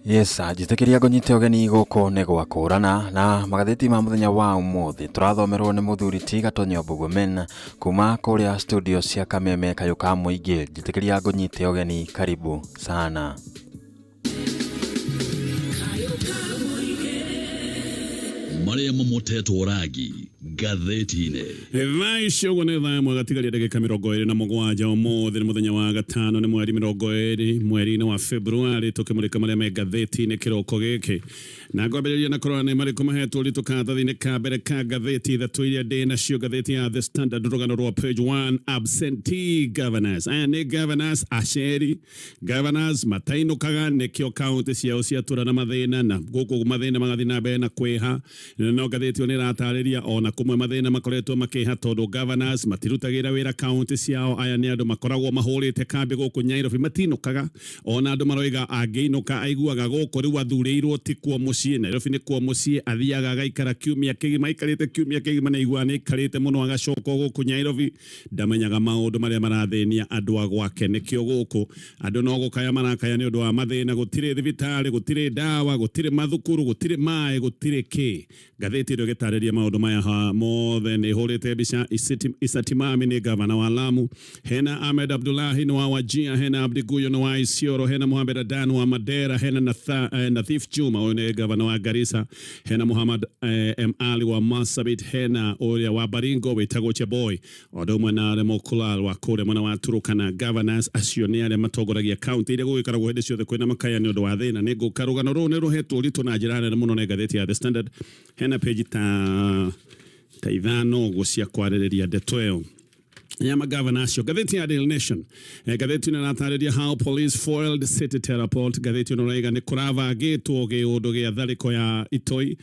Yes, njitekeria ngonyite ogeni guko ne gwakũrana na magathiti ma muthenya wa umuthi turathomerwo ni muthuri ti Gatonye Mbugua kuma kuria studio cia Kameme kayuka muingi. Njitekeria ngonyite ogeni, karibu sana. Maria mamoteto ragi gatheti-ine Vaisho gwanetha mwagatigaria ndagika 27 umuthi ni muthenya wa gatano ni mweri 20 mweri wa Februari tukimurika maria me gatheti-ine kiroko giki na ngwambiriria na korana mariko mahetwo ritukathathine ka mbere ka gatheti thatwiria ndi nacio gatheti ya The Standard rugano rwa page 1 absentee governors and governors asheri governors matainukaga nikio county ciao ciatura na mathina na guku mathina magathina mbere na kwiha no gatheti oni ratariria ona kumwe mathina makoretwo makiha tondu governors matirutagira wira county ciao aya ni andu makoragwo mahurite kambi guku Nairobi matinukaga ona andu maroiga angiinuka aiguaga guku riu athurirwo tikwo mucie Nairobi ni kwa mucie athiaga gaikara kiumia kigima ikarite kiumia kigima na igwa ni ikarite muno agacoka guku Nairobi ndamenyaga maundu maria marathenia andu agwake nikio guku andu no gukaya marakaya ni undu wa mathina gutire thibitari gutire dawa gutire mathukuru gutire mai gutire ki gatheti ndo gitariria maundu maya mothe ni hurite bica isatimami ni gavana wa Lamu hena Ahmed Abdullahi no wa Wajir hena Abdi Guyo no wa Isiolo hena Mohamed Adan wa Madera hena Nathif Juma one gavana wa Garissa hena Muhammad Ali wa Marsabit hena oria wa Baringo wetago Cheboy odumwe na Remokulal wa kore mwana wa Turukana governors acione matogoragia county ile gukara guhede ciothe kwina makaya ni undu wa thina ni gukarugano ru ni ruhetwo ritu na njira muno ne gatheti ya The Standard hena page ta ithano gucia kwaririria ndeto Yama governor acio gatheti ya Daily Nation gatheti na natariria how police foiled city teleport gatheti no raiga ni kurava gitu ge undu ge thariko ya Itoi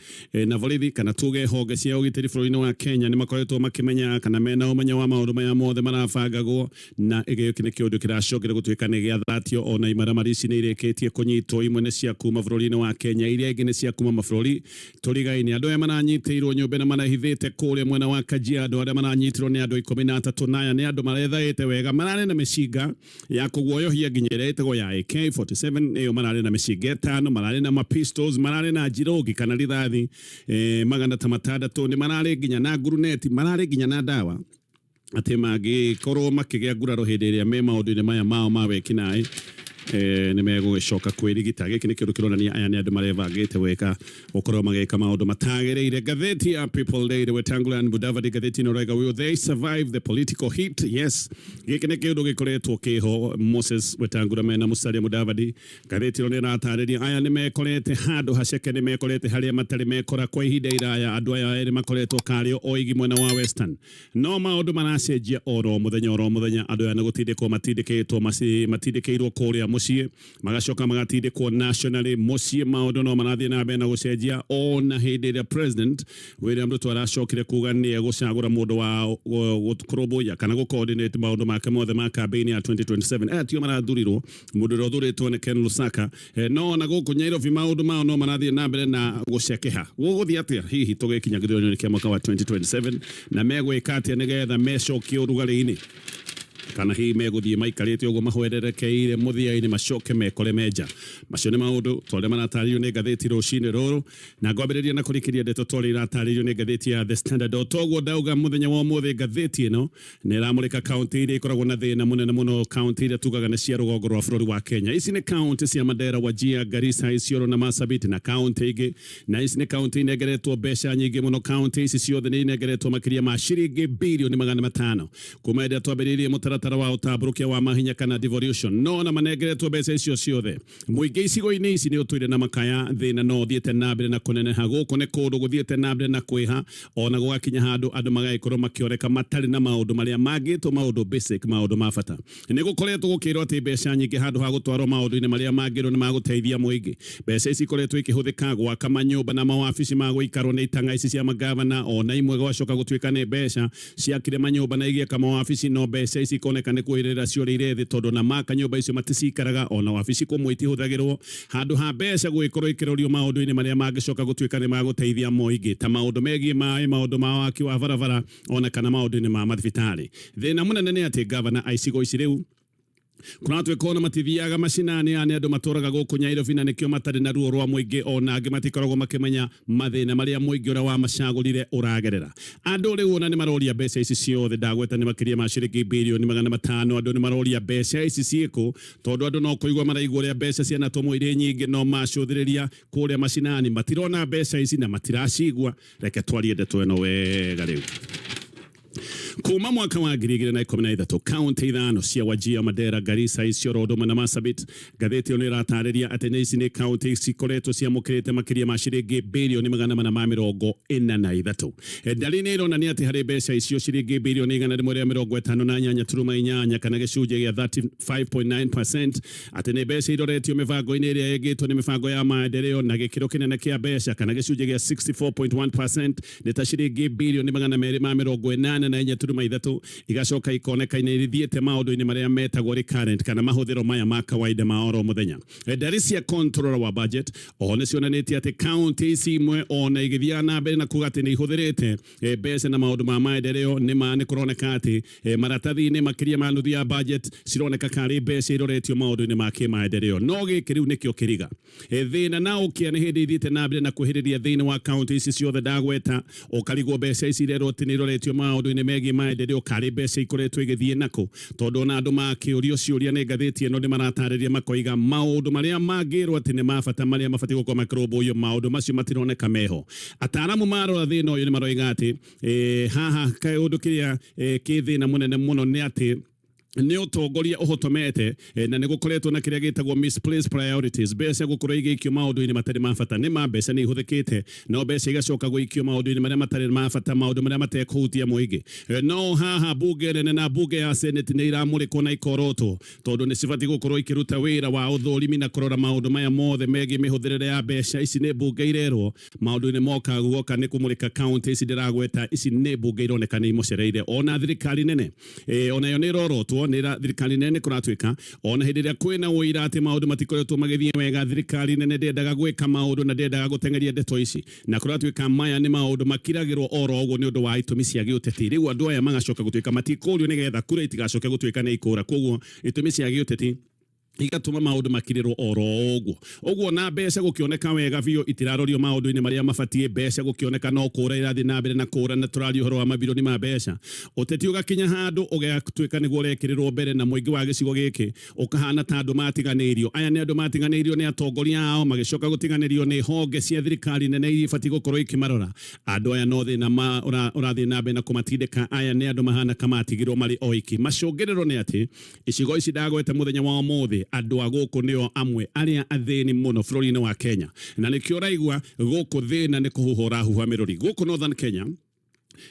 na volithi kana tuge honge cia ugitiri bũrũri-inĩ wa Kenya ni makoretwo makimenya kana mena umenyo wa maundu maya mothe marabangagwo na igiki ni kiundu kiracokire gutuika ni giathatio ona imaramari ici ni ireketie kunyitwo imwe ni cia kuma bũrũri-inĩ wa Kenya iria ingi ni cia kuma mabũrũri turigaini andu aya mananyitirwo nyumba na manahithite kuria mwena wa Kajiado aria mananyitirwo ni andu 13 na ni andu marethaite wega marare na mishiga ya kuguoyohia nginyerete go ya AK47 eyo marare na mishiga 5 marare na pistols marare na jirogi kana rithathi magana tamatandatu ni marare nginya na guruneti marare nginya na dawa ate magi korwo makigea nguraro hindi iria me maundu-ini maya mao mawekinae ni megũgĩcoka kwĩrigita gĩkĩ nĩ kĩndũ kĩronania aya nĩ andũ marevangĩte weka gũkorwo magĩka maũndũ matagĩrĩire gatheti ya People Daily Wetangula and Mudavadi gatheti no raiga will they survive the political heat yes gĩkĩ nĩ kĩndũ gĩkoretwo kĩho Moses Wetangula mena Musalia Mudavadi gatheti no nĩratarĩria aya nĩ mekorete handũ haceke nĩ mekorete harĩa matarĩ mekora kwa ihinda iraya andũ aya erĩ makoretwo karĩo oigi mwena wa Western no maũndũ maracenjia oro mũthenya andũ aya nĩ gũtindĩkwo matindĩkĩtwo matindĩkĩirwo kũrĩa mucie magacoka magatindikwo nationally mucie maundu no marathie na mbere na gucenjia ona hindi ria president William Ruto aracokire kuga ni egucagura mundu wa gukurubuya kana gucoordinate maundu make mothe ma campaign ya 2027 atio marathurirwo mundu rothuritwo ni Ken Lusaka no na guku Nairobi maundu mao no marathie na mbere na gucekeha guguthia atia hihi tugikinyagithio ni kia mwaka wa 2027 na megwika atia nigetha mecokie urugari-ini kana hi meguthie maikarite ugo mahwererekeire muthia-ini macoke mekore meja macio ni maundu tole manataririo ni gatheti ruciini ruru na ngwambiriria na kurikiria ndeto tole irataririo ni gatheti ya The Standard otogwo dauga muthenya wa umuthi gatheti ino ni ramurika county iri ikoragwo na thina munene muno county iri tugaga ni cia rugongo rwa bũrũri wa Kenya ici ni county cia Mandera Wajir Garissa Isiolo na Marsabit na county ingi na ici ni county inegeretwo mbeca nyingi muno county ici ciothe ni inegeretwo makiria ma ciringi bilioni 500 kuma ende twambiririe mutaratara wa utamburukia wa mahinya kana devolution no na manegeretwo mbeca icio ciothe muingi icigo-ini ici ni utwire na makaya thina no thiete na mbere na kuneneha guku ni kundu guthiete na mbere na kwiha ona gugakinya handu andu magaikorwo makioreka matari na maundu maria mangitwo maundu basic maundu ma bata ni gukoretwo gukirwo ati mbeca nyingi handu ha gutwarwo maundu-ini maria mangirwo ni maguteithia muingi mbeca ici ikoretwo ikihuthika gwaka manyumba na mawabici ma guikarwo ni itanga ici cia magavana ona imwe gwacoka gutuika ni mbeca ciakire manyumba na igieka mawabici no mbeca ici ikoneka ni kwirira cio rirethi tondu na maka nyumba icio maticikaraga ona wabici kumwe itihuthagirwo handu ha mbeca guikorwo ikirorio maundu-ini maria mangicoka gutuika ni maguteithia muingi ta maundu megie mai maundu ma waki wa barabara ona kana maundu-ini ma mathibitari thina munene ni ati governor aicigo ici riu kuna twekona matithiaga macinani ane andu maturaga guku Nairobi na nikio matari na ruo rwa muingi ona angi matikoragwo makimenya mathina maria muingi ura wa macagurire uragerera andu riu ona ni maroria mbeca ici ciothe ndagweta ni makiria ma ciringi bilioni 500 andu ni maroria mbeca ici ciiko tondu andu no kuigwa maraigwa ria mbeca ciana tomo ire nyingi no macuthiriria kuria macinani matirona mbeca ici na matiracigwa reke twarie ndeto eno wega riu kuma mwaka wa 2013 kaunti ithano cia Wajir, Mandera, Garissa, Isiolo, na Marsabit Gathiti oniratarĩria atĩ nĩ ici nĩ kaunti cikoretwo ciamũkĩrĩte makĩria ma ciringi bilioni 443. Ndari nĩ ironania atĩ harĩ mbeca icio ciringi bilioni 158 kana gĩcunjĩ gĩa 35.9% atĩ nĩ mbeca iroretio mĩbango-inĩ ĩrĩa ĩgĩtwo nĩ mĩbango ya maendeleo na gĩkĩro kĩnene kĩa mbeca kana gĩcunjĩ gĩa 64.1% nĩ ta ciringi bilioni 284 igacoka ikoneka-inĩ irithiĩte maũndũ-inĩ marĩa metagwo recurrent kana mahũthĩro maya ma kawaida ma oro mũthenya. Ndari cia controller wa budget oho nĩ cionanĩtie atĩ kaunti ici imwe ona igĩthiaga na mbere na kuga atĩ nĩ ihũthĩrĩte mbeca na maũndũ ma maendeleo nĩ kũroneka atĩ maratathi-inĩ makĩria ma nuthu ya budget cironeka karĩ mbeca iroretio maũndũ-inĩ ma kĩmaendeleo no gĩkĩ rĩu nĩkĩo kĩriga thĩna na ũkĩa nĩ hĩndĩ ithiĩte na mbere na kwĩhĩrĩria thĩinĩ wa kaunti ici ciothe ndagweta ũkarigwo mbeca ici irerwo atĩ nĩ iroretio maũndũ-inĩ megiĩ maendeleo karĩ mbeca ikoretwo igĩthiĩ nako tondu ona andu makĩũrio ciũria nĩ ngathĩti ĩno nĩ maratarĩria makoiga maũndũ marĩa mangĩrwo atĩ nĩ mabata marĩa mabatiĩ gũkorwo makĩrũmbũiyo maũndũ macio matironeka meho. Ataramu marora thĩna ũyũ nĩ maroiga atĩ haha kaũndũ kĩrĩa kĩ thĩna mũnene mũno nĩ atĩ nĩ ũtongoria ũhotomete na nĩ gũkoretwo na kĩrĩa gĩtagwo misplaced priorities mbeca gũkorwo igĩikio maũndũ-inĩ matarĩ ma bata nĩ ma mbeca nĩ ihũthĩkĩte no mbeca igacoka gũikio maũndũ-inĩ marĩa matarĩ ma bata maũndũ marĩa matekũhutia mũingĩ no haha bunge nene na bunge ya senate nĩ iramũrĩkwo na ikorotwo tondũ nĩ cibatiĩ gũkorwo ikĩruta wĩra wa ũthũrimi na kũrora maũndũ maya mothe megiĩ mĩhũthĩrĩre ya mbeca ici nĩ bunge irerwo maũndũ-inĩ moka guoka nĩ kũmũrĩka kaunti ici ndĩragweta ici nĩ bunge ironeka nĩ imũcereire ona thirikari nene onayo nĩ ĩrorotwo nĩ thirikari nene kũratuĩka ona hĩndĩ ĩrĩa kwĩna ũira atĩ maũndũ matikoretwo magĩthiĩ wega thirikari nene ndĩendaga gwĩka maũndũ na ndĩendaga gũteng'eria ndeto ici na kũratuĩka maya nĩ maũndũ makiragĩrwo oro ũguo nĩ ũndũ wa itũmi cia gĩũteti rĩu andũ aya magacoka gũtuĩka matikũrio nĩgetha kura itigacoke gũtuĩka nĩ ikũra koguo itũmi cia gĩũteti igatuma maũndũ makirĩrwo oro ũguo na mbeca gũkĩoneka wega biũ itirarorio maũndũ-inĩ marĩa mabatiĩ mbeca gũkĩoneka no kũra irathiĩ na mbere na kũra na tũrario ũhoro wa mabirioni ma mbeca ũteti ũgakinya handũ ũgatuĩka nĩguo ũrekĩrĩrwo mbere na mũingĩ wa gĩcigo gĩkĩ ũkahana ta andũ matiganĩirio aya nĩ andũ matiganĩirio nĩ atongoria ao magĩcoka gũtiganĩrio nĩ honge cia thirikari nene iria ibatiĩ gũkorwo ikĩmarora andũ aya no thĩna ũrathiĩ na mbere na kũmatindĩka aya nĩ andũ mahana kamatigirwo marĩ oiki macũngĩrĩro nĩ atĩ icigo ici ndagwete mũthenya wa ũmũthĩ andũ a gũkũ nĩo amwe arĩa athĩni mũno bũrũri-inĩ wa Kenya na nĩkĩo ũraigua gũkũ thĩna nĩ kũhuha ũrahuha mĩrũri gũkũ Northern Kenya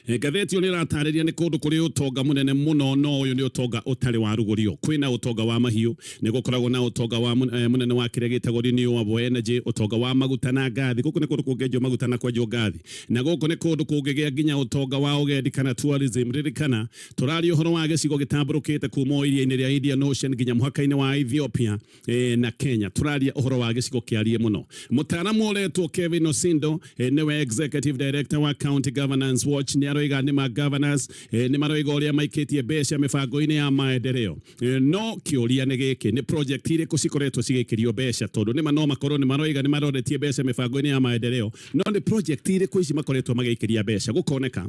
ngathĩti nĩ ĩratarĩria nĩ kũndũ kũrĩ ũtonga mũnene mũno no ũyũ nĩ ũtonga ũtarĩ wa rũgũrio kwĩna ũtonga wa mahiũ nĩ gũkoragwo na ũtonga wa mũnene wa kĩrĩa gĩtagwo renewable energy ũtonga wa maguta na ngathi gũkũ nĩ kũndũ kũngĩenjwo maguta na kwenjwo ngathi na gũkũ nĩ kũndũ kũngĩgĩa nginya ũtonga wa ũgendi kana tourism ririkana tũraria ũhoro wa gĩcigo gĩtambũrũkĩte kuma iria-inĩ rĩa Indian Ocean nginya mũhaka-inĩ wa Ethiopia na Kenya tũraria ũhoro wa gĩcigo kĩariĩ mũno mũtaaramu ũretwo Kevin Osindo nĩwe executive director wa County Governance Watch nĩ aroiga nĩ ma governors nĩ maroiga ũrĩa maikĩtie mbeca mĩbango-inĩ ya maendeleo no kĩũria nĩ gĩkĩ nĩ project irĩkũ cikoretwo cigĩkĩrio mbeca tondũ nĩma no makorwo nĩ maroiga nĩ maroretie mbeca mĩbango-inĩ ya maendeleo no nĩ project irĩkũ ici makoretwo magĩkĩria mbeca gũkoneka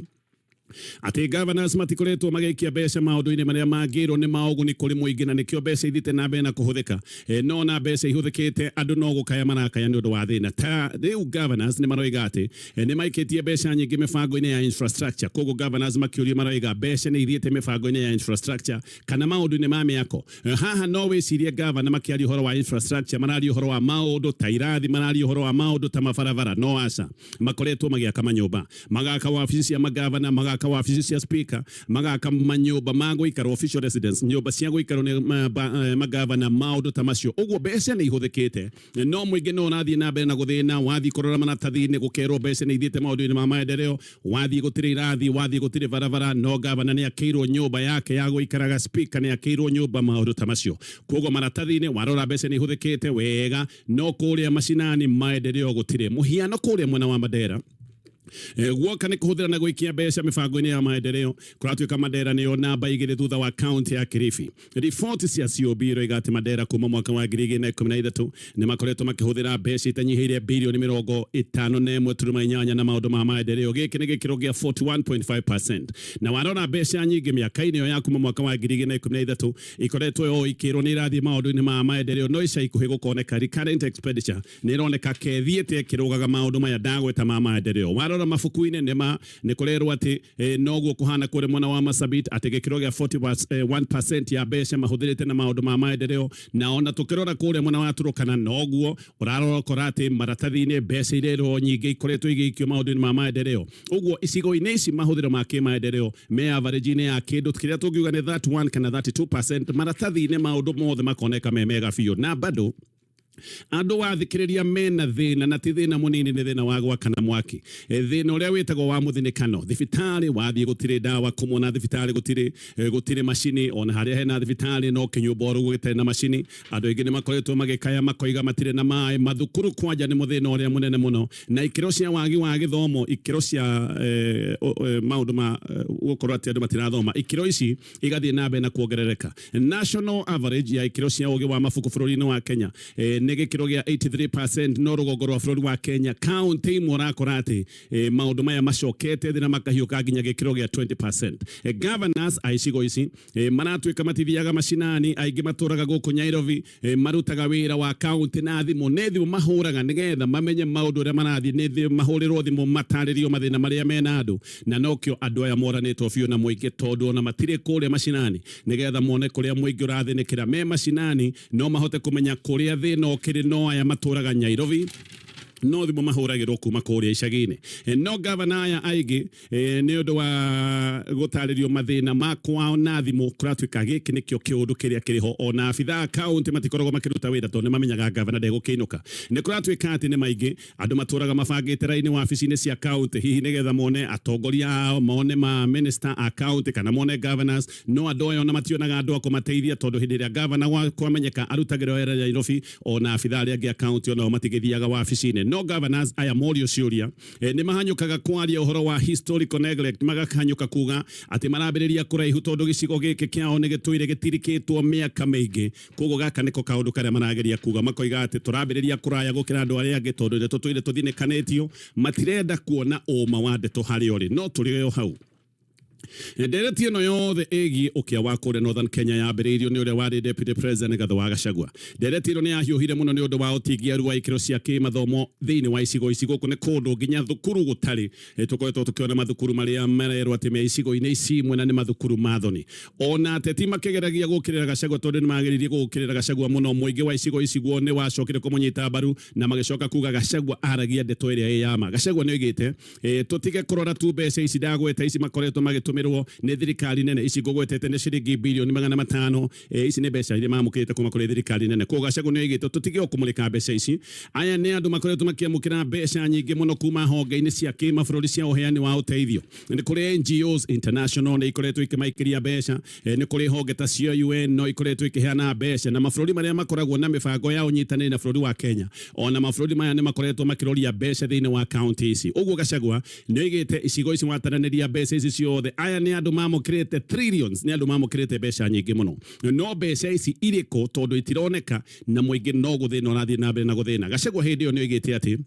ati governors matikoretwo magĩikia mbeca maũndũ-inĩ marĩa mangĩrwo nĩ maũguni kũrĩ mũingĩ na nĩkĩo mbeca ithite na mbere na kũhũthĩka no na mbeca ihũthĩkĩte andũ no gũkaya marakaya nĩ ũndũ wa thĩna ta rĩu governors nĩ maroiga atĩ nĩ maikĩtie mbeca nyingĩ mĩbango-inĩ ya infrastructure koguo governors makĩũria maroiga mbeca nĩ ithiĩte mĩbango-inĩ ya infrastructure kana maũndũ-inĩ ma mĩako haha no wĩcirie governor makĩaria ũhoro wa infrastructure mararia ũhoro wa maũndũ ta irathi mararia ũhoro wa maũndũ ta mabarabara no aca makoretwo magĩaka manyũmba magaka wabici cia magavana magaka wabici cia speaker magaka manyũmba ma gũikara official residence nyũmba cia gũikarwo nĩ magavana maũndũ ta macio ũguo mbeca nĩ ihũthĩkĩte no mũingĩ no ũrathiĩ na mbere na gũthĩna wathiĩ kũrora maratathi-inĩ gũkerwo mbeca nĩ ithiĩte maũndũ-inĩ ma maendeleo wathiĩ gũtirĩ irathi wathiĩ gũtirĩ barabara no gavana nĩ akĩirwo nyũmba yake ya gũikaraga speaker nĩ akĩirwo nyũmba maũndũ ta macio koguo maratathi-inĩ warora mbeca nĩ ihũthĩkĩte wega no kũrĩa macinani maendeleo gũtirĩ mũhiano kũrĩa mwena wa Mandera Gwoka nä kå hå thä ra na gå ikia mbeca mä bango-inä ya maendeleo kå ratuä ka Mandera nä yo namba igä rä thutha wa kaunti ya Kilifi. Riboti cia COB roiga atä Mandera kuma mwaka wa 2013 nä makoretwo makä hå thä ra mbeca itanyihä ire birioni 51.8 na maå ndå ma maendeleo. Gä kä nä gä kä ro gä a 41.5%. Na warona mbeca nyingä mä aka-inä yo ya kuma mwaka wa 2013 ikoretwo yo ikä rwo nä irathiä maå ndå-inä ma maendeleo, no ica ikuhä gå koneka recurrent expenditure nä roneka kethiä kä rå gaga maå ndå maya ndagweta ma maendeleo. Warora mabuku-inä nä kå rerwo atä noguo kå hana kå rä mwena wa Marsabit atä gä kä ro gä a 41% ya mbeca mahå thä rä te na maå ndå ma maendeleo. Na ona tå kä rora kå rä mwena wa Turukana noguo å rarokora atä maratathi-inä mbeca irerwo nyingä ikoretwo igäikio maå ndå-inä ma maendeleo. Uguo icigo-inä ici mahå thä ro ma kä maendeleo me average-inä ya kä ndå kä rä a tå ngiuga nä 31 kana 32%. Maratathi-inä maå ndå mothe makoneka me mega biå na bado andå wathikä mena thina na ti thina munini ni thina wa gwakana mwaki. Thina uria witagwo wa muthinikano. Thibitari wathie gutire dawa kumona, thibitari gutire macini, ona haria hena thibitari no kinyumba oru gutire na macini. Andu aingi ni makoretwo magikaya makoiga matire na mai. Mathukuru kwanja ni muthina uria munene muno, na ikiro cia wagi wa githomo, ikiro cia maundu ma gukorwo ati andu matirathoma, ikiro ici igathie na mbere na kuongerereka. National average ya ikiro cia ugi wa mabuku bururi-ini wa Kenya nä gä kä ro gä a 83%. No rũgongo rwa bũrũri wa Kenya kaunti imwe ũrakora atä maũndũ maya macokete thĩ na makahiũka nginya gä kä ro gä a 20%. Governors a icigo ici maratuĩka matithiaga macinani, aingĩ matũraga gũkũ Nairobi, marutaga wĩra wa kaunti na thimũ. Nĩ thimũ mahũraga nĩgetha mamenye maũndũ ũrĩa marathiĩ, nĩ thimũ mahũrĩrwo thimũ matarĩrio mathĩna marĩa mena andũ, na nokĩo andũ aya moranĩtwo biũ na mũingĩ tondũ ona matirĩ kũrĩa macinani nĩgetha mone kũrĩa mũingĩ ũrathĩnĩkĩra. Me macinani no mahote kũmenya kũrĩa thĩna kiri no aya matũraga Nairobi, no thimo mahuragirwo kuma kuria icagi-inĩ. No governor aya aingĩ nĩ ũndũ wa gũtarĩrio mathĩna makwao na thimũ kũratuĩka gĩkĩ nĩkĩo kĩũndũ kĩrĩa kĩrĩ ho. Ona abithaa kaunti matikoragwo makĩruta wĩra tondũ nĩ mamenyaga governor ndegũkĩinũka. Nĩ kũratuĩka atĩ nĩ maingĩ andũ matũraga mabangĩte raini wabici-inĩ cia kaunti, hihi nĩgetha mone atongoria ao, mone ma minister a kaunti kana mone governors. No andũ aya ona mationaga andũ a kũmateithia tondũ hĩndĩ ĩrĩa governor kwamenyeka arutagĩra wĩra Nairobi, ona abithaa arĩa angĩ a kaunti onao matigĩthiaga wabici-inĩ. No governors aya morio ciuria ni mahanyukaga kwaria uhoro wa historical neglect, magakanyuka kuga ati marambiriria kuraihu tondu gicigo giki kiao ni gitwire gitirikitwo miaka miingi. Koguo gaka niko kaundu karia marageria kuga, makoiga ati turambiriria kuraya gukira andu aria angi tondu tutwire tuthinikanitio, matirenda kuona uma wa ndeto hari ori, no turiyo hau. Ndereti ĩno yothe ĩgiĩ ũkĩa wa kũrĩa Northern Kenya yambĩrĩirio nĩ ũrĩa warĩ Deputy President Gatho wa Gachagua. Ndereti ĩno nĩ yahiũhire mũno nĩ ũndũ wa ũtingiaru wa ikĩro cia kĩmathomo thĩinĩ wa icigo ici. Gũkũ nĩ kũndũ nginya thukuru gũtarĩ. Tũkoretwo tũkĩona mathukuru marĩa marerwo atĩ me icigo-inĩ ici imwe na nĩ mathukuru ma thoni. Ona ateti makĩgeragia gũkĩrĩra Gachagua tondũ nĩ mageririe gũkĩrĩra Gachagua mũno. Mũingĩ wa icigo ici guo nĩ wacokire kũmũnyita mbaru na magĩcoka kuga Gachagua aragia ndeto ĩrĩa ĩ yama. Gachagua nĩ oigĩte tũtige kũrora tu mbeca ici ndagweta ici makoretwo magĩtũmĩrwo nĩ thirikari nene, ici ngũgwetete nĩ ciringi bilioni 500. Ici nĩ mbeca iria mamũkĩrĩte kuma kũrĩ thirikari nene. Koguo Gachagua nĩ oigĩte tũtige kũmũrĩka mbeca ici. Aya nĩ andũ makoretwo makĩamũkĩra mbeca nyingĩ mũno kuma honge-inĩ cia kĩmabũrũri cia ũheani wa ũteithio. Nĩ kũrĩ NGOs international nĩ ikoretwo ikĩmaikĩria mbeca, nĩ kũrĩ honge ta cia UN no ikoretwo ikĩheana mbeca, na mabũrũri marĩa makoragwo na mĩbango ya ũnyitanĩri na bũrũri wa Kenya, ona mabũrũri maya nĩ makoretwo makĩroria mbeca thĩinĩ wa county ici. Ũguo Gachagua nĩ oigĩte icigo ici wataranĩria mbeca ici ciothe, aya nĩ andũ mamũkĩrĩte trillions, nĩ andũ mamũkĩrĩte mbeca nyingĩ mũno. No mbeca ici irĩkũ tondũ itironeka na mũingĩ no gũthĩna ũrathiĩ na mbere na gũthĩna. Gachagua hĩndĩ ĩyo nĩ oigĩte atĩ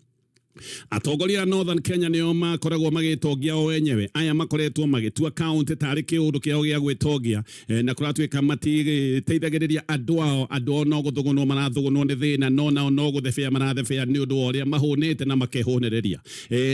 atongoria Northern Kenya nĩo makoragwo magĩtongia o enyewe. Aya makoretwo magĩtua kaunti tarĩ kĩũndũ kĩao gĩa gwĩtongia, na kũratuĩka matiteithagĩrĩria andũ ao. Andũ no gũthũgũnwo marathũgũnwo nĩ thĩna, no nao no gũthebea marathebea nĩ ũndũ wa ũrĩa mahũnĩte na makehũnĩrĩria.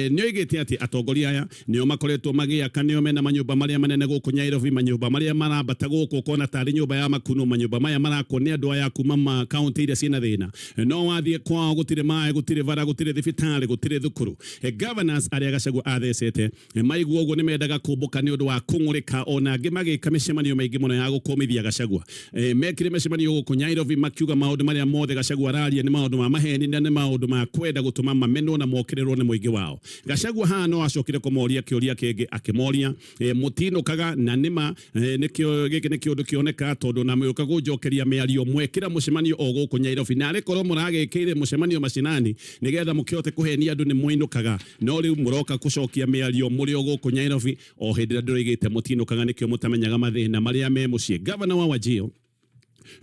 Nĩ oigĩte atĩ atongoria aya nĩo makoretwo magĩaka, nĩo mena manyũmba marĩa manene gũkũ Nairobi, manyũmba marĩa marambata gũkũ ũkona tarĩ nyũmba ya makuno. Manyũmba maya marakwo nĩ andũ aya kuma kaunti iria ciĩna thĩna. No wathiĩ kwao gũtirĩ maĩ, gũtirĩ bara, gũtirĩ thibitarĩ, gũtirĩ thukuru. Governors arĩa Gachagua athecete maigua ũguo nĩ mendaga kũmbũka nĩ ũndũ wa kũng'ũrĩka, ona angĩ magĩka mĩcemanio maingĩ mũno ya gũkũmithia Gachagua. Mekire mĩcemanio gũkũ Nairobi makiuga maũndũ marĩa mothe Gachagua araria nĩ maũndũ ma maheni na nĩ maũndũ ma kwenda gũtũma mamenwo na mokĩrĩrwo nĩ mũingĩ wao. Gachagua haha no acokire kũmoria kĩũria kĩngĩ, akĩmoria mũtinũkaga na nĩma gĩkĩ nĩ kĩũndũ kĩoneka tondũ na mũgĩũka gũnjokeria mĩario mwekĩra mũcemanio o gũkũ Nairobi, na arĩ korwo mũragĩkĩire mũcemanio macinani nĩgetha mũkĩhote kũhe ni andu ni mwinukaga no riu muroka kucokia miario muri o guku Nyairobi o hindira ndurigite mutinukaga nikio mutamenyaga mathina maria me mucie. Governor wa Wajir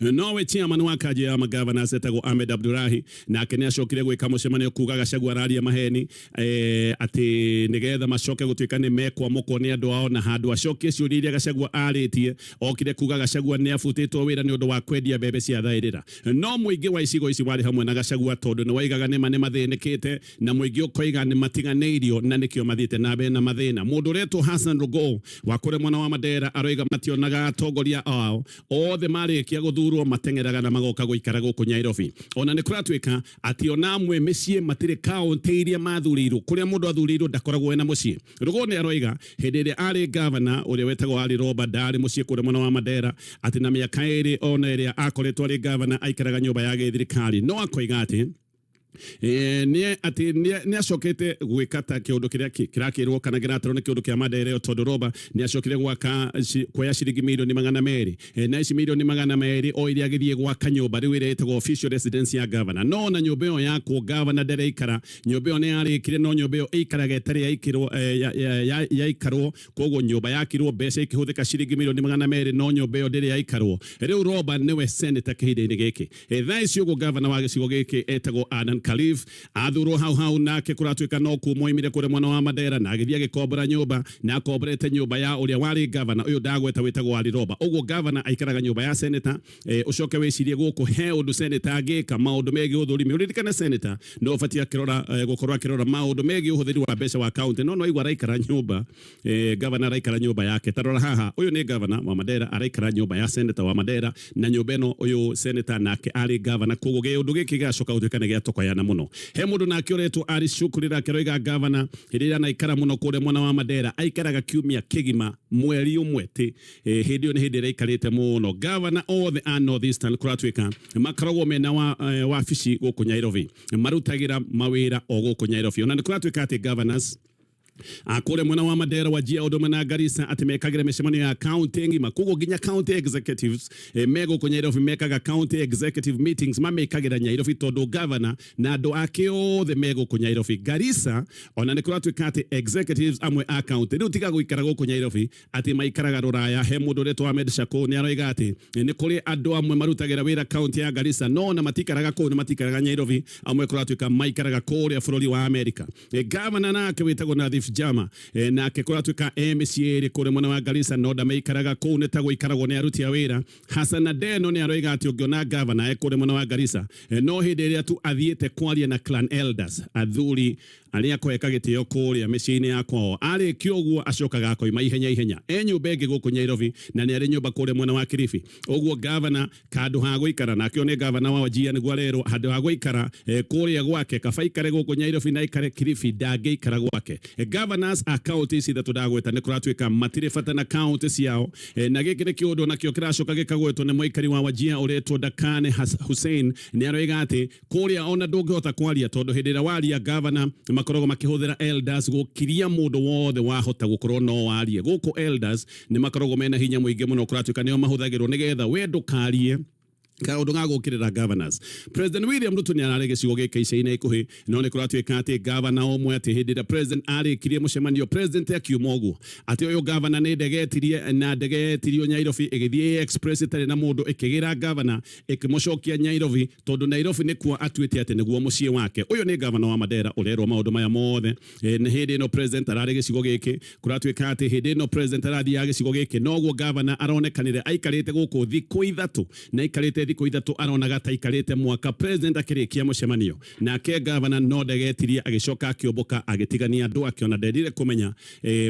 nowe chairman wa kaji ya magavana setagwo Ahmed Abdullahi na akene acokire gwika mucemanio kuga Gachagua araria maheni ati nigetha macoke gutuika ni mekwa muko ni andu ao na handu acokie ciuria iria Gachagua aritie okire kuga Gachagua ni afutitwo wira ni undu wa kwendia bebe cia thairira no muingi wa icigo ici wari hamwe na Gachagua tondu ni waigaga ni mathinikite na muingi ukoiga ni matiganeirio na nikio mathite na be na mathina. Mundu reto Hassan Rugo wa kure mwana wa Madera aroiga mationaga atongoria ao othe marikia guthurwo matengeraga na magoka guikara guku Nyairobi. Ona ni kuratwika ati ona mwe micie matire county iria mathurirwo kuria mundu athurirwo ndakoragwo ena mucie. Rugo ni aroiga hindi iria ari governor uria wetagwo ari Roba ndari mucie kure mwana wa Madera ati na miaka iri ona iria akoretwo ari governor aikaraga nyumba ya thirikari no akoiga ati ni acokete gwikata kiundu kiria kirakirwo kana giratarwo ni kiundu kia Madera tondu Roba ni acokire gwaka kwa ciringi milioni 200 na ici milioni 200 o iria githie gwaka nyumba riu ire itagwo official residence ya governor no na nyumba yo yakwo governor ndere ikara nyumba yo ni arikire no nyumba yo ikaraga itari yaikirwo yaikarwo koguo nyumba yakirwo mbeca ikihuthika ciringi milioni 200 no nyumba yo ndere yaikarwo riu Roba niwe senator kihinda-ini giki thaa icio go governor wa gicigo giki etagwo Adan Khalif athurwo hau nake kuratwika no kumoimire kure mwana wa Madera na agithia gikombora nyumba na akomborete nyumba ya uria wari governor uyu dagweta wetagwo ari Roba uguo governor aikaraga nyumba ya senator ucoke wicirie guku he undu senator agika maundu megi uthurimi uririkane senator no fatia akirora gukorwa akirora maundu megi uhuthiri wa mbeca wa county no igwa raikara nyumba governor raikara nyumba yake tarora haha uyu ni governor wa Madera araikara nyumba ya senator wa Madera na nyumba eno uyu senator nake ari governor kuguo ge undu giki gacoka gutukane gia tokoyana muno he mundu na akioretwo ari shukurira akiroiga governor hirira na ikara muno kure mwana wa Madera aikaraga kiumia kigima mweri umwe ti hindi ni hindi ikarite muno governor all the northeastern kuratwika makaragwo mena wa fishi guku Nyairobi marutagira mawira o guku Nyairobi ona ni kuratwika ati governors akore mwana wa Madera Wajir Odoma na Garissa atemekagira mishimano ya county ngima kugo ginya county executives mego ko Nyairobi mekaga county executive meetings mamekagira Nyairobi todo governor na do akeo the mego ko Nyairobi Garissa ona ne kuratwika ati executives amwe account riu tiga guikara guku Nyairobi ati maikaraga ruraya he mundu reto Ahmed Shako ni aroiga ati ni kuri andu amwe marutagira wira county ya Garissa no na matikaraga ko na matikaraga Nyairobi amwe kuratwika maikaraga kuri bururi wa America governor na akewitago na Jama na kekuratuka MCA kure mwana wa Garissa no da meikaraga ko netagwo ikaragwo ni aruti awira Hassan Adeno ni aroiga ati ugiona governor kure mwana wa Garissa no hinde ria tu athiete kwaria na clan elders athuri aria kweka gitio kuria micini yakwa ari kioguo acokaga ko ihenya nyumba ingi guku Nyairobi na ni ari nyumba kure mwana wa Kilifi uguo governor kandu ha guikara na kio ni governor wa Wajir ni gwarero handu ha guikara kuria gwake kabaikare guku Nyairobi na ikare Kilifi dageikara gwake governors account isi that tudagweta ne kuratwika matire fatana account ciao na gikire kiundo na kio kiracoka gikagwetwo ne muikari wa Wajir uretwo Dakane Hussein ni aroiga ati kuria ona ndungihota kwaria tondu hindira waria governor makorogo makihuthira elders gukiria mundu wothe wahota gukorwo no warie guku elders ni makorogo mena hinya muingi muno kuratwika nio mahuthagirwo nigetha we ndukarie kaundu gagukirira governors. President William Ruto ni ararege cigo gike icaine ikuhi no ni kuratwika ati governor omwe ati hindira president arikirie mucemanio president akiumogu ati uyu governor ni ndegetirie na ndegetirio Nyairobi igithie express tari na mundu ikigira governor ikimucokia Nyairobi tondu Nairobi ni kuo atwite ati niguo mucie wake uyu ni governor wa Madera urerwo maundu maya mothe ni hindi no president ararege cigo gike kuratwika ati hindi no president arathia gicigo gike noguo governor aronekanire aikarite guku thiku ithatu na aikarite thiku ithatu aronaga taikarite mwaka president akirikia mucemanio nake governor no ndegetirie agicoka akiomboka agitigania andu ake ona ndendire kumenya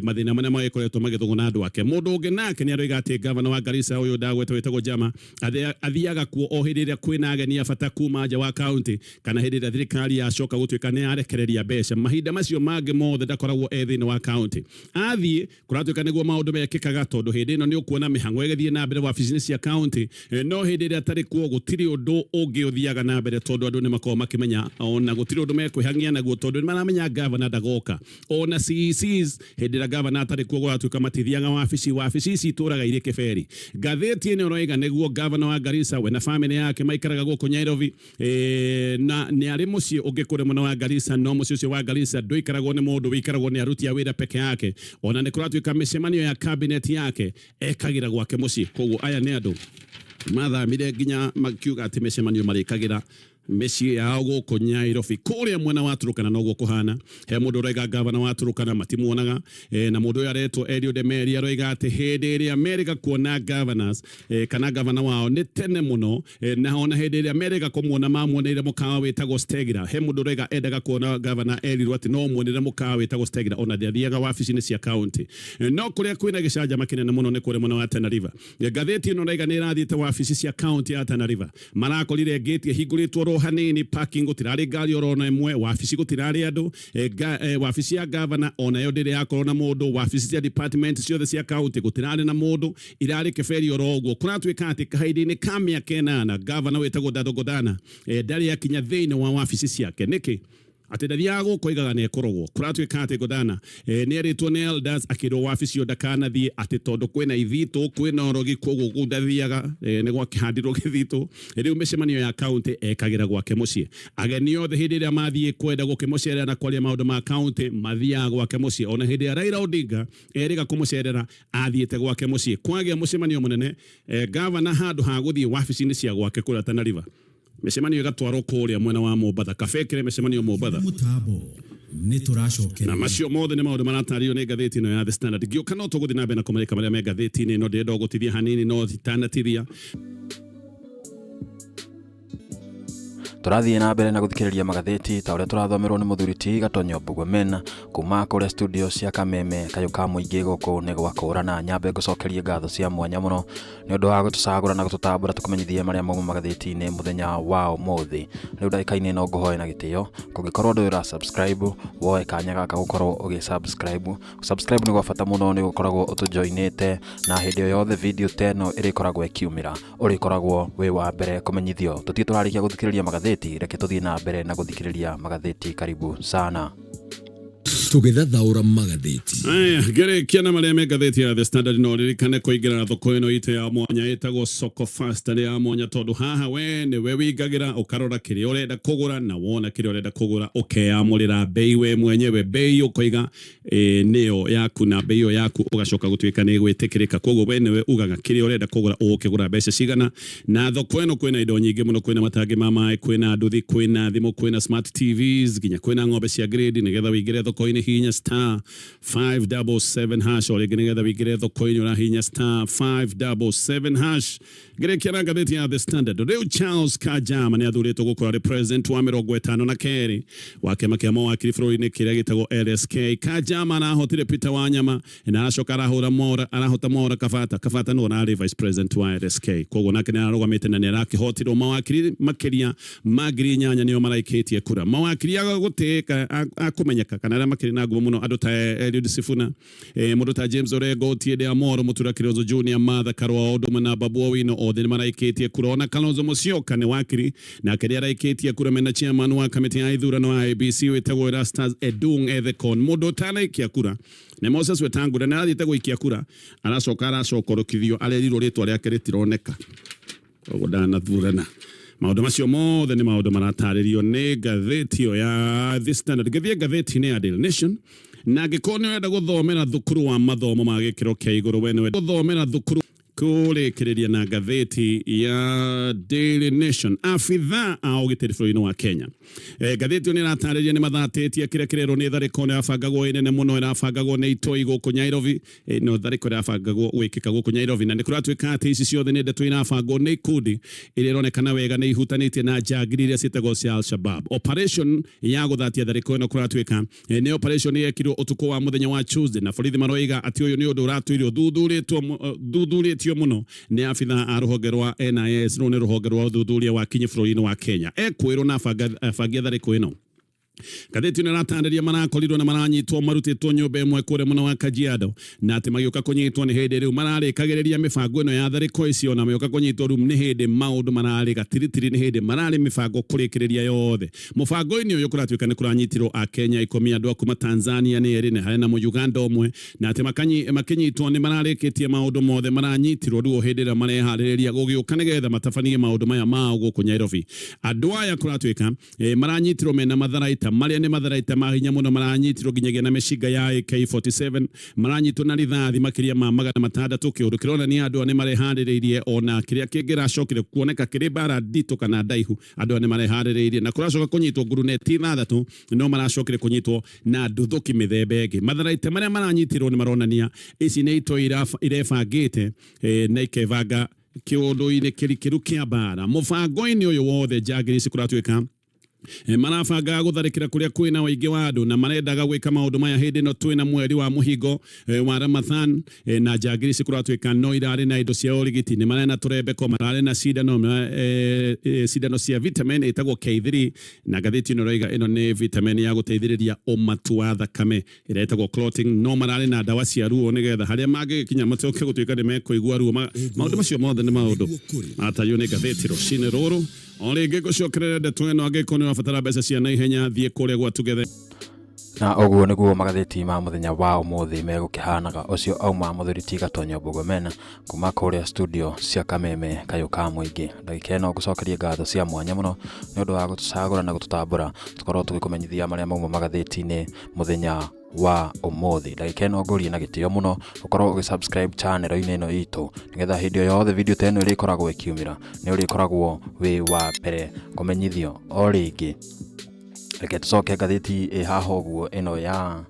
mathina manene magikoretwo magithuguna andu ake mundu ungi nake ni aroiga ati governor wa Garissa uyu ndagwetwo wetagwo Jama athiaga kuo o hindi iria kwina ageni abata kuma nja wa county kana hindi iria thirikari yacoka gutwika ni arekereria mbeca mahinda macio mangi mothe ndakoragwo ethini wa county athie kuratwika niguo maundu mekikaga tondu hindi ino ni ukuona mihango igithie na mbere wa business ya county no hindi iria tari kuo gutiri undu ungi uthiaga na mbere tondu andu ni makoo makimenya ona gutiri undu mekwihangia naguo tondu ni maramenya governor ndagoka ona CECs hindira governor atari kuo gwatuika matithiaga wabici ici ituraga iri kiberi ngatheti ino roiga niguo governor wa Garissa we na family yake maikaraga guku Nairobi na ni ari mucii ungikure muno wa Garissa no mucii ucio wa Garissa nduikaragwo ni mundu wikaragwo ni aruti a wira peke yake ona ni kuratuika micemanio ya cabinet yake ekagira gwake mucii koguo aya ni andu mathamire nginya makiuga ati micemanio marikagira meci yao guku Nairobi kuria mwena wa Turukana no gukuhana he mundu roiga governor wa Turukana matimuonaga na mundu uyu aretwo Eliud Meri roiga ati hindi ria America kuona governors kana governor wao ni tene muno na ona hindi ria America kumuona mamuoneire mukawa witagwo Stegira he mundu roiga endaga kuona governor Eliud ati no muonere mukawa witagwo Stegira ona thiaga wabici-ini cia county no kuria kwina gicanja makinene muno ni kuria muno wa Tana River gatheti ino roiga ni rathiite wabici cia county ya Tana River marakorire gate hinguritwo hanini parking gutirari ngari orona imwe wabici gutirari andu wabici ya governor ona yo ndiri yakorwo na mundu wabici cia department ciothe cia county gutirari na mundu irari kiberi orogwo kuratuika ati kahaidi-ini ka miaka 8 governor wetagwo Dadogodana ndari yakinya thiini wa wabici ciake niki ati ndathia gukoigaga ne korogwo kuratuika ati Godana ni eritwo ni elders akirwo wabici yo ndakana thie ati tondu kwina ithito kwina orogi koguo kundathiaga ni gwa kihandirwo githito riu micemanio ya county ekagira gwake mucii ageni othe hindi ria mathie kwenda gukimucerera na kwaria maundu ma county mathia gwake mucii ona hindi ya Raila Odinga eriga kumucerera athiete gwake mucii kwagia mucemanio munene governor handu ha guthie wabici-ini cia gwake kuria Tana River micemanio igatwarwo kuria mwena wa Mombatha kabekire micemanio Mombatha ni turacokera na macio mothe ni maundu maratario ni ngatheti ino ya The Standard gioka no tuguthi na mbere na kumarika maria me ngatheti-ini no ndendo gutithia hanini no thitanatithia turathie na mbere na guthikiriria magatheti ta uria turathomerwo ni muthuri Gatonye Mbugua kuma kuria studio cia Kameme kayuka muingi guku ni gwakurana nyambe gucokerie ngatho cia mwanya muno ni undu wa gutucagura na gututambura tukumenyithie maria mauma magatheti-ini muthenya wa umuthi riu ndagika-ini no nguhoe na gitio kungikorwo ndu ura subscribe woe kanya gaka gukorwo ugi subscribe ni gwa bata muno ni gukoragwo utujoinite na hindi yo yothe video teno irikoragwo ikiumira urikoragwo wi wa mbere kumenyithio tutie turarikia guthikiriria magatheti reke tuthie na mbere na guthikiriria magatheti karibu sana tugithathaura magatheti gerekia na maria me ngatheti ya The Standard no ririkane kuingira thoko ino ite ya mwanya itagwo soko fast ya mwanya tondu haha we ni we wigagira ukarora kiria urenda kugura na wona kiria urenda kugura ukeyamurira bei we mwenyewe bei ukoiga niyo yaku na bei yaku ugacoka gutuika ni gwitikirika koguo we niwe ugaga kiria urenda kugura ukigura mbeca cigana na thoko ino kwina indo nyingi muno kwina matangi ma mai kwina nduthi kwina thimu kwina smart TVs ginya kwina ng'ombe cia grade nigetha wigire thoko ino hinya star 577 hash or getting wigire thoko ino ra hinya star 577 hash gerekia na ngatheti ya The Standard Reu Charles Kajama ni athuritwo gukora represent wa 52 wake makiama wa kirifuro-ini kiria gitagwo LSK Kajama na hotire Peter Wanyama na aracoka arahota mora kafata no na vice president wa LSK koguo nake ni arogamite na ni arakihotirwo mawakiri makiria magiri nyanya nio maraiketie kura mawakiri aguteka akumenyeka kana ara makiri na ngumo muno andu ta Eliud Sifuna mundu ta James Orego Tiende Amoro Mutura Kirozo Junior Martha Karwa Odumo na Babu Owino othe ni maraiketie kura ona Kalonzo Musyoka ni wakiri na kiria araiketie kura mena chairman wa kamiti ya ithurano wa IEBC wetagwo Erastus Edung Ethekon mundu tanaikia kura ni Moses Wetangula na athite guikia kura aracokorokithio arerirwo ritwa riake ritironeka ogo dana thurana maundu macio mothe ni maundu marataririo ni ngatheti ya The Standard gathie ngatheti ni ya Daily Nation na gikoni wenda guthomera thukuru wa mathomo ma gikiro kia iguru wene wenda guthomera thukuru kurekereria na ngatheti ya Daily Nation afitha au giterifuro wa Kenya ngatheti ni ratariria ni mathatetie kirekirero ni thariko ni afangagwo inene muno irafangagwo ni itoi guku Nairobi no thariko irafangagwo wikika guku Nairobi na ni kuratuika ati ici ciothe ni ndeto irafangwo ni ikundi ironekana wega ni ihutanitie na jagiri iria cietagwo cia Al-Shabab operation ya guthatia thariko ino kuratuika ni operation yekirwo utuko wa muthenya wa Tuesday na borithi maroiga ati uyu ni undu uratuirio thuthuritio muno ni afitha a ruhonge rwa NIS no ni ruhonge rwa thuthuria wa kinyi bũrũri-inĩ wa Kenya ekwirwo na afangia thariko ino Gathiti nä ratanderia marakorirwo na maranyitwo marutĩtwo nyũmba ĩmwe kũrĩa mwena wa Kajiado na atĩ magĩũka kũnyitwo nĩ hĩndĩ rĩu mararĩkagĩrĩria mĩbango ĩno ya tharĩko icio na magĩũka kũnyitwo rĩu nĩ hĩndĩ maũndũ mararĩ gatiritiri nĩ hĩndĩ mararĩ mĩbango kũrĩkĩrĩria yothe mũbango-inĩ ũyũ kũratuĩka nĩ kũranyitirwo Akenya 10 andũ a kuma Tanzania nĩ erĩ na harĩ na Mũuganda ũmwe na atĩ makĩnyitwo nĩ mararĩkĩtie maũndũ mothe maranyitirwo rĩu hĩndĩ ĩrĩa mareharĩrĩria gũgĩũka nĩgetha matabanie maũndũ maya mao gũkũ Nairobi. Andũ aya kũratuĩka maranyitirwo mena matharaita marĩa nĩ matharaita ma hinya mũno maranyitirwo nginyagia na mĩcinga ya AK47 maranyitwo na rithathi makĩria ma 600 kĩũndũ kĩronania andũ nĩ mareharĩrĩirie ona kĩrĩa kĩngĩracokire kuoneka kĩrĩ bara nditũ kana ndaihu andũ nĩ mareharĩrĩirie na kũracoka kũnyitwo nguruneti 6 no maracokire kũnyitwo na nduthoki mĩthemba ĩngĩ. Matharaita marĩa maranyitirwo nĩ maronania ici nĩ ito irebangĩte na ikebanga kĩũndũ-inĩ kĩrikĩru kĩa bara. Mũbango-inĩ ũyũ wothe njagĩrĩ ici kũratuĩka marabanga gũtharĩkĩra kũrĩa kwĩna ũingĩ wa andũ na marendaga gwĩka maũndũ maya hĩndĩ ĩno twĩna mweri wa mũhigo wa Ramadhan na njagĩrĩ ici kũratuĩka no irarĩ na indo cia ũrigiti nĩ marĩ na tũrembeko mararĩ na cindano cia vitamin ĩtagwo K3 na Gathiti ĩno roiga ĩno nĩ vitamin ya gũteithĩrĩria ũmatu wa thakame ĩrĩa ĩtagwo clotting no mararĩ na ndawa cia ruo nĩgetha harĩa mangĩkinya matoke gũtuĩka nĩ mekũigua ruo. Maũndũ macio mothe nĩ maũndũ mataywo nĩ Gathiti rũcinĩ rũrũ. Ole ngeko cokerera ndeto ĩno angĩkorwo nĩ wabatara mbeca cia naihenya thiĩ kũrĩa gwa Together. Na ũguo nĩguo Magathiti ma mũthenya wa ũmũthĩ megũkĩhanaga ũcio auma mũthuriti Gatonye Mbugua kuma kũrĩa studio cia Kameme ka mũingĩ. Ndagĩka ĩno gũcokeria ngatho cia mwanya mũno nĩ ũndũ wa gũtũcagũra na gũtũtambũra tũkorwo tũgĩkũmenyithia marĩa mauma Magathiti-inĩ mũthenya wa ũmũthĩ. Ndagĩka ĩno ngũrie na gĩtĩo mũno ũkorwo ũgĩsubscribe channel-inĩ ĩno itũ nĩgetha hĩndĩ o yothe video ta ĩno ĩrĩkoragwo ĩkiumĩra nĩ ũrĩkoragwo wĩ wa mbere kũmenyithio o rĩngĩ. Reke tũcoke Gathiti haha ũguo ĩno ya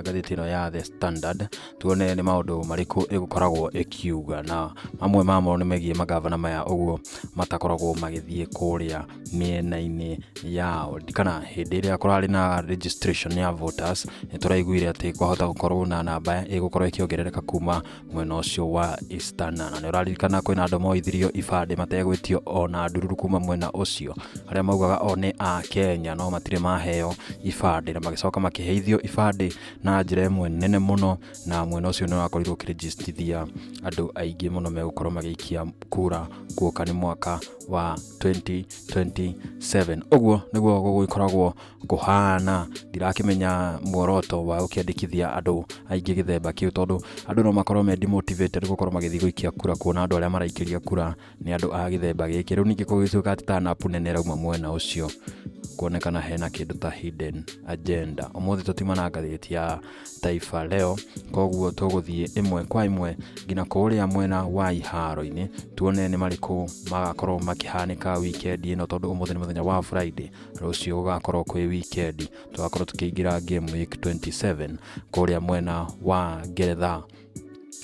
Gathiti ĩno ya The Standard tuone nĩ maũndũ marĩkũ ĩgũkoragwo ĩkiuga na mamwe mamo nĩ megiĩ magavana maya ũguo matakoragwo magĩthiĩ kũrĩa mĩena-inĩ yao. Kana hĩndĩ ĩrĩa kũrarĩ na registration ya voters nĩ tũraiguire atĩ kwahota gũkorwo na namba ĩgũkorwo ĩkĩongerereka kuma mwena ũcio wa Eastern na nĩ ũraririkana kwĩna andũ moithirio ibandĩ mategwĩtio ona ndururu kuma mwena ũcio arĩa maugaga o nĩ a Kenya no matirĩ maheo ibandĩ na magĩcoka makĩheithio ibandĩ na njĩra ĩmwe nene mũno na mwena ũcio nĩ wakorirwo ũkĩregistithia andũ aingĩ mũno megũkorwo magĩikia kura guoka nĩ mwaka wa 2027. Ũguo nĩguo gũgĩkoragwo kũhana. Ndirakĩmenya muoroto wa ũkĩandĩkithia andũ aingĩ gĩthemba kĩu tondũ andũ no makorwo me demotivated gũkorwo magĩthiĩ gũikia kura kuona andũ arĩa maraikĩria kura nĩ andũ a gĩthemba gĩkĩ. Rĩu ningĩ kũgĩtuĩka atĩ tanapu nene rauma mwena ũcio kuonekana hena kĩndũ ta hidden agenda. Ũmũthĩ tũtimana Gathiti ya Taifa leo koguo tũgũthiĩ ĩmwe kwa ĩmwe nginya kũrĩa mwena wa iharo-inĩ tuone nĩ marĩkũ magakorwo makĩhanĩka weekend ĩno tondũ ũmũthĩ nĩ mũthenya wa Friday rũciũ gũgakorwo kwĩ weekend tũgakorwo tũkĩingĩra game week 27 kũrĩa mwena wa Ngeretha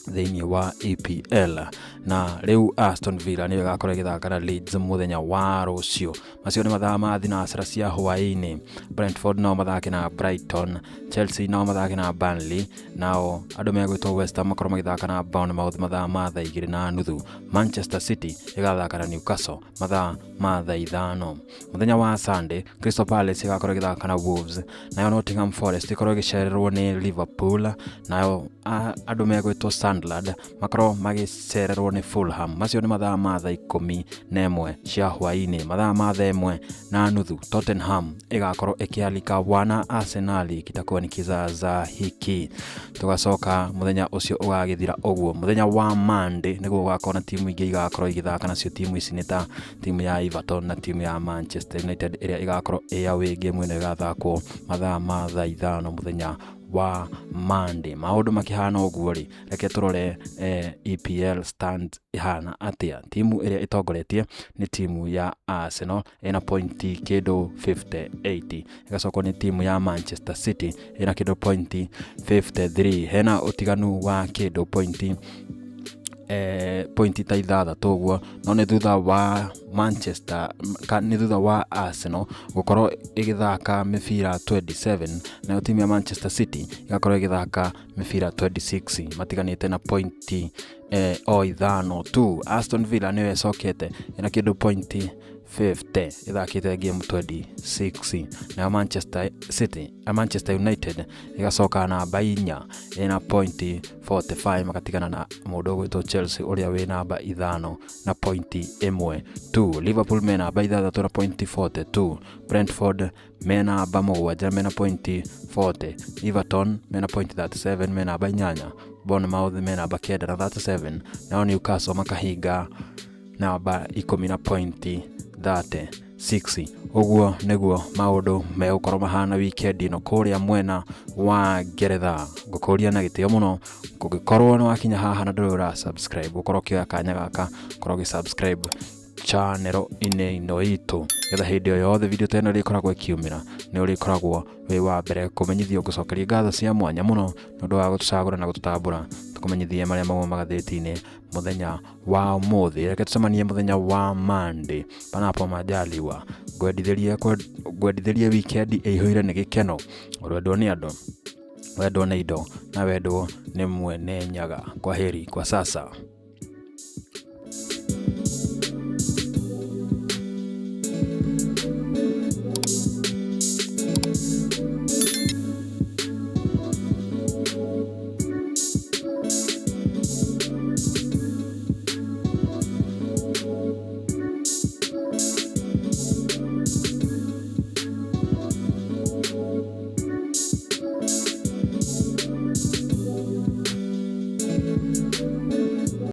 thĩinĩ wa EPL na rĩu Aston Villa nĩyo ĩgakorwo ĩgĩthaka na Leeds mũthenya wa rũciũ. Macio nĩ mathaa ma thinacara cia hwaĩ-inĩ. Brentford nao mathake na Brighton, Chelsea nao mathake na Burnley, nao andũ megwĩtwo West Ham makorwo magĩthaka na Bournemouth mathaa ma 2:30. Manchester City ĩgathaka na Newcastle mathaa ma 5:00. Mũthenya wa Sunday Crystal Palace ĩgakorwo ĩgĩthaka na Wolves, nayo Nottingham Forest ĩkorwo ĩgĩcererwo nĩ Liverpool, nayo andũ megwĩtwo Sunderland makorwo magĩcererwo nĩ Fulham. Macio nĩ mathaa ma 11 cia hwaĩ-inĩ. Mathaa ma 1:30 Tottenham ĩgakorwo ĩkĩalika wana Arsenal kitakuwa ni kizaza hiki. Tugacoka mũthenya ũcio ũgagĩthira ũguo. Mũthenya wa Monday nĩguo gũgakorwo na timu ingĩ igakorwo igĩthaka nacio. Timu ici nĩ ta timu ya Everton na timu ya Manchester United ĩrĩa igakorwo away game ĩno ĩgathakwo mathaa ma 5:00 mũthenya wa Monday. Maũndũ makĩhana ũguo rĩ, reke tũrore EPL stand ihana atia. Timu ĩrĩa ĩtongoretie nĩ timu ya Arsenal ĩna pointi kĩndũ 58. Ĩgacokwo nĩ timu ya Manchester City ĩna kĩndũ pointi 53. Hena ũtiganu wa kĩndũ pointi ta 6 ũguo, no nĩ thutha wa Manchester nĩ thutha wa Arsenal gũkorwo ĩgĩthaka mĩbira 27 na timu ya Manchester City ĩgakorwo ĩgĩthaka mĩbira 26 matiganĩte na pointi o 5 tu. Aston Villa nĩyo ĩcokete ĩna kĩndũ pointi 50 ithakite game 26 na Manchester United igacoka namba 4 ina point 45 magatigana na mundu gwitwo Chelsea uria wi namba 5 na point 1. Liverpool mena namba 6 na point 42. Brentford mena namba 7 mena point 40. Everton mena point 37 mena namba 8. Bournemouth mena namba 9 na 37. na Newcastle makahinga namba 10 na point 36. Uguo niguo maundu megukorwo mahana weekend ino kuria mwena wa Ngeretha. Ngukuria na gitio muno kungikorwo ni wakinya haha na ndura subscribe gukorwo kioya kanya gaka korwo subscribe channel ino itu getha hindi yo yothe video tena rikoragwo ikiumira ni urikoragwo wi wa mbere kumenyithio gucokeria ngatho cia mwanya muno nondu wa gutucagura na gututambura tukumenyithie maria mauma magatheti-ini muthenya wa umuthi. Reke tucemanie muthenya wa Monday panapo majaliwa. Gwendithĩrie weekend ĩihũire nĩ gĩkeno, wendwo nĩ andũ, wendwo nĩ indo na wendwo nĩ mwene Nyaga. Kwaheri kwa sasa.